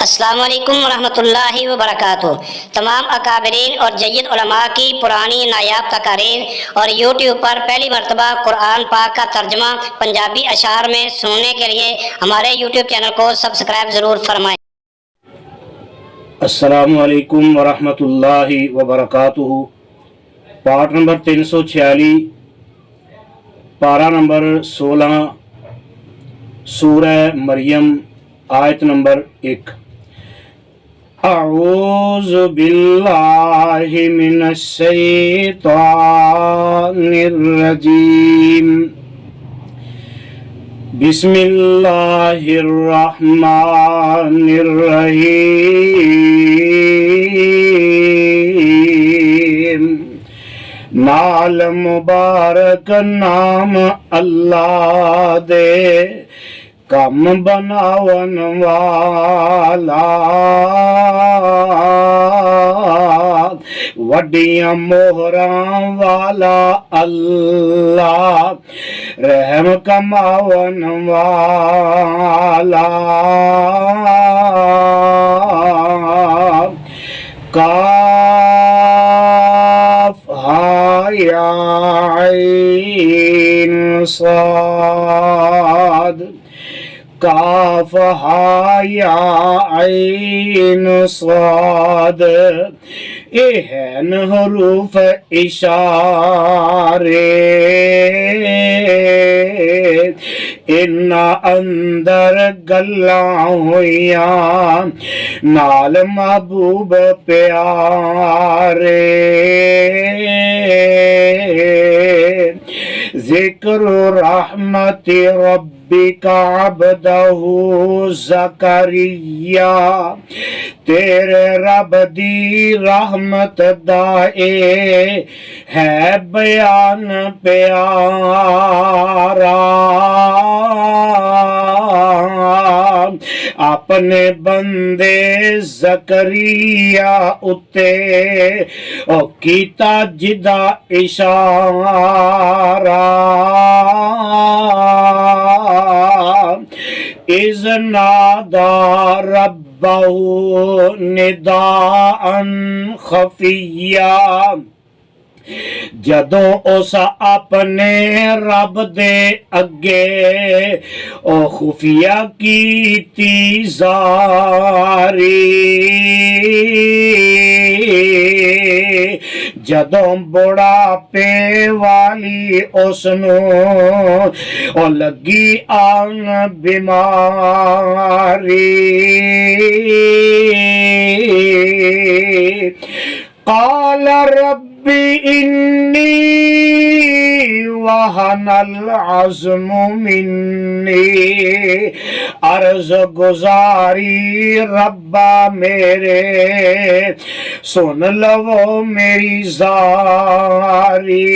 السلام علیکم ورحمۃ اللہ وبرکاتہ۔ تمام اکابرین اور جید علماء کی پرانی نایاب تقاریر اور یوٹیوب پر پہلی مرتبہ قرآن پاک کا ترجمہ پنجابی اشعار میں سننے کے لیے ہمارے یوٹیوب چینل کو سبسکرائب ضرور فرمائیں۔ السلام علیکم ورحمۃ اللہ وبرکاتہ۔ پارٹ نمبر 346، پارہ نمبر 16، سورہ مریم، آیت نمبر 1۔ اعوذ باللہ من الشیطان الرجیم، بسم اللہ الرحمن الرحیم۔ نال مبارک نام اللہ دے، کم بناون والا، وڈیاں موہراں والا اللہ، رحم کماون والا۔ کاف ہا یا عین صاد، کاف ہا یا عین صاد، یہ ہیں حروف اشارے، انہاں اندر گلاں ہویاں نال محبوب پیارے۔ ذکر رحمت ربک عبدہ زکریا، تیرے رب دی رحمت دا اے ہے بیان پیارا، اپنے بندے زکریا اتے او کیتا جدا اشارہ، اذ نادا ربہ نداء خفیا، جدوں اس اپنے رب دے اگے او خفیہ کیتی زاری، جدوں بڑھاپے والی اس نو او لگی آن بیماری، قال رب انی وہن العظم منی، عرض گزاری ربا میرے سن لو میری زاری،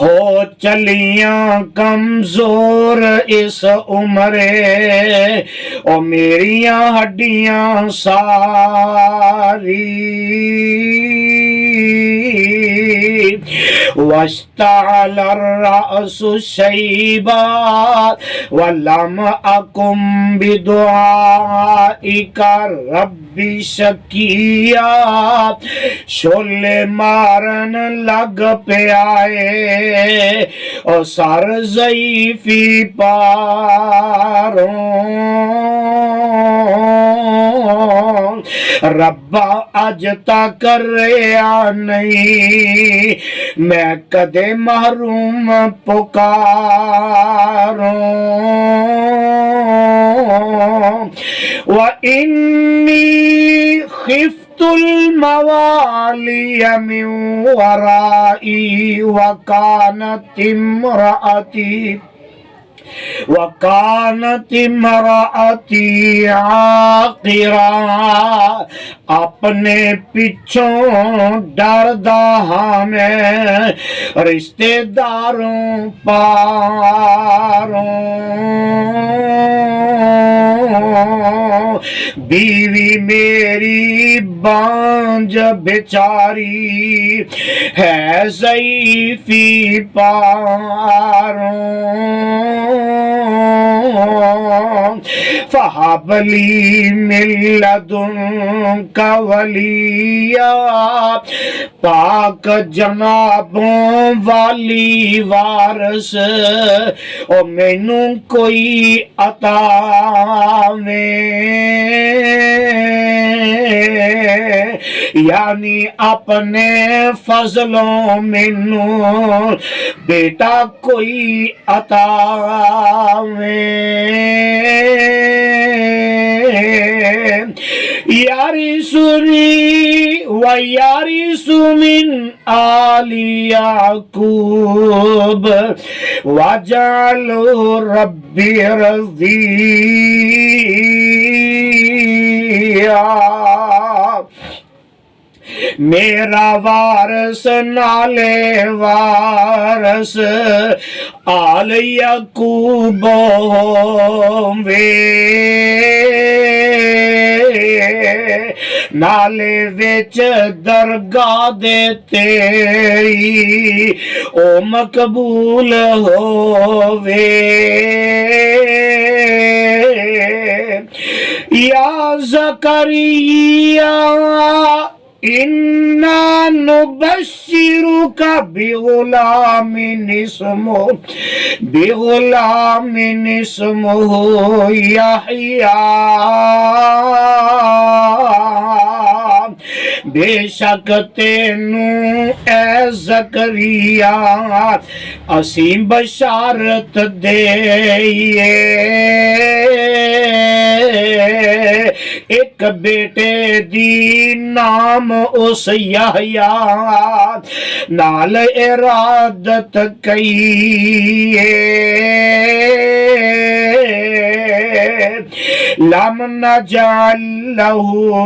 ہو چلیاں کمزور اس عمرے، او میریاں ہڈیاں ساری، واشتعل الرأس شیبا ولم اکم بدعائک رب شقیا، شولے مارن لگ پہ آئے او سر ضعیفی پاروں، ربا اج تک ریا نہیں میں کدے محروم پکاروں، وَإِنِّي خِفْتُ الْمَوَالِيَ مِنْ وَرَائِي وَكَانَتِ امْرَأَتِي عَاقِرًا، اپنے پچھوں ڈردا ہاں میں رشتے داروں پاروں، بیوی میری بانج بیچاری ہے ضعیفی پاروں، فہب لی من لدنک ولیا، پاک جنابوں والی وارث او مینوں کوئی عطا یعنی اپنے فضلوں مینوں بیٹا کوئی عطا یارثنی و یارث من آل یعقوب واجعل ربی رضیا، میرا وارث نالے وارث آل یعقوب ہووے، نالے وچ درگاہ دے تیری او مقبول ہووے۔ یا زکریا اِنَّا نُبَشِّرُكَ بِغُلَامٍ اسمه یحییٰ، بے شک تینوں اے زکریا اسی بشارت دئیے ایک بیٹے دی نام اس یحییٰ نال ارادت کئیے، لم نجعل له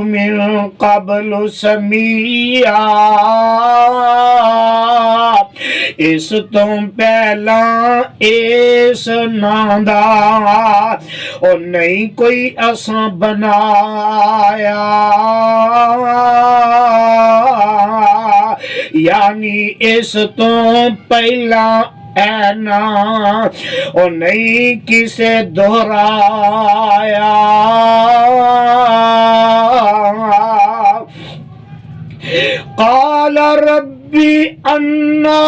من قبل سمیعا، اس تو پہلا اس نام دا اور نہیں کوئی اساں بنایا، یعنی اس تو پہلا اے نا اور نہیں کسے دہرایا۔ قال ربی انا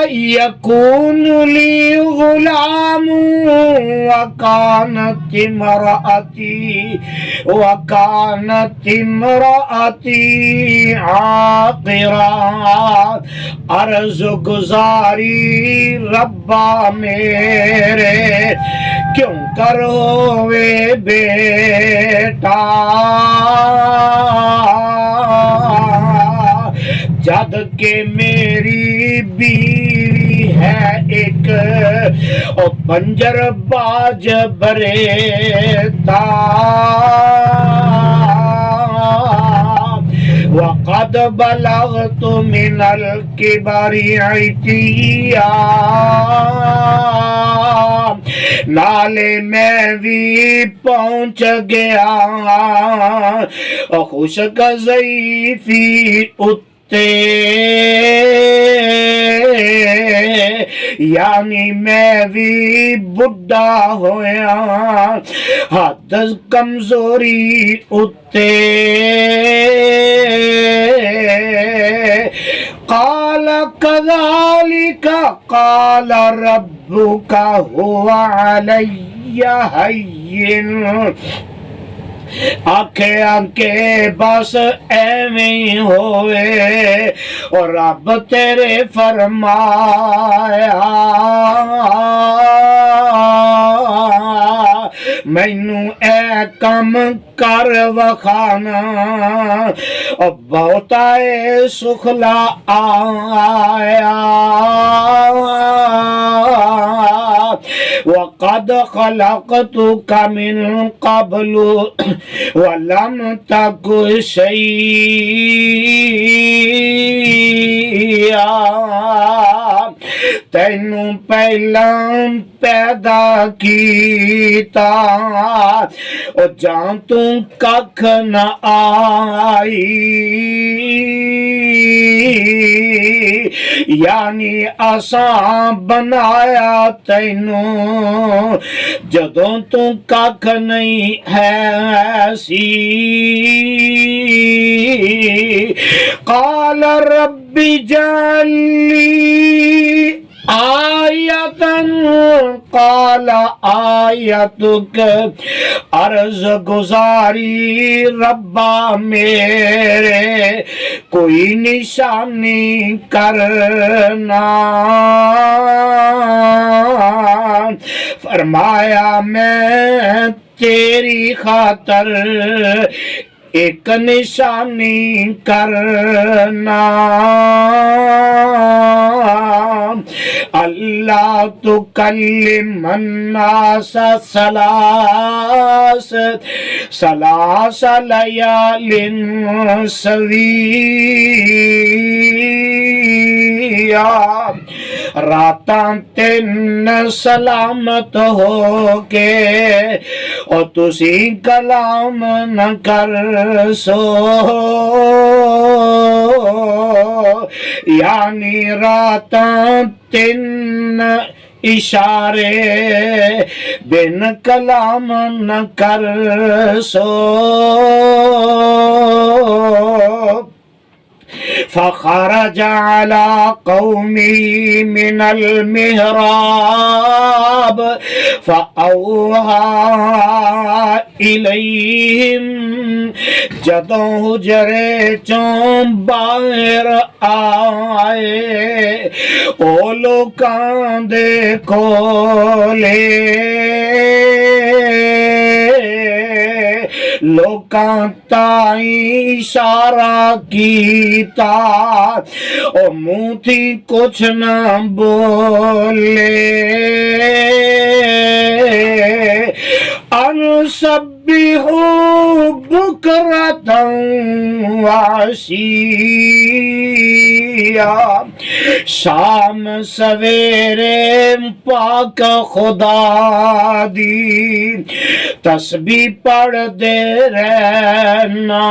یکون لی غلام وکانت امرأتی عاقرا، عرض گزاری ربا میرے کیوں کروے بیٹا، جد کہ میری بیوی ہے ایک او پنجر باج بریتا، وقد بلغت من الکبر عتیا، نالے میں بھی پہنچ گیا خشک ضعیفی یعنی میں بھی بڈھا ہویا حد کمزوری اتے، قال كذلك قال ربك هو علي هين، آنکھیں بس ایویں ہوئے اور رب تیرے فرمایا مینوں اے کم کر وکھانا اور بہتا اے سخلا آیا، وقد خلقتك من قبل ولم تك شيئا، تینوں پہلاں پیدا کیتا او جان تو ککھ نہ آئی یعنی آساں بنایا تینوں جدوں تو ککھ نہیں ہے سی قال رب اجعل لی آیتاً قال آیتک عرض گزاری ربا میرے کوئی نشانی کرنا فرمایا میں تیری خاطر ایک نشانی کرنا اللہ تکلم الناس ثلاث لیال سویا راتاں تین سلامت ہو کے اور تسی کلام نہ کر سو یعنی راتاں تین اشارے بن کلام نہ کر سو فخرج على قومه من المحراب فأوحى إليهم جدوں حجرے چوں باہر آئے او لوکاں دے کولے لوکاں تائیں اشارہ کیتا او منہ تھی کچھ نہ بولے انسبحوا بکرۃ وعشیا شام سویرے پاک خدا دی تسبیح پڑھ دے رہنا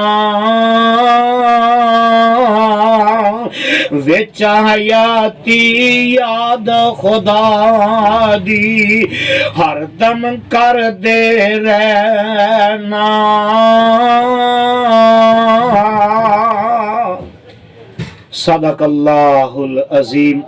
وچ حیاتی یاد خدا دی ہر دم کر دے رہنا صدق اللہ العظیم۔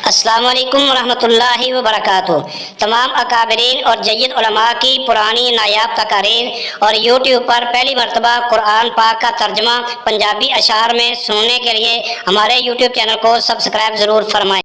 السلام علیکم ورحمۃ اللہ وبرکاتہ۔ تمام اکابرین اور جید علماء کی پرانی نایاب تقاریر اور یوٹیوب پر پہلی مرتبہ قرآن پاک کا ترجمہ پنجابی اشعار میں سننے کے لیے ہمارے یوٹیوب چینل کو سبسکرائب ضرور فرمائیں۔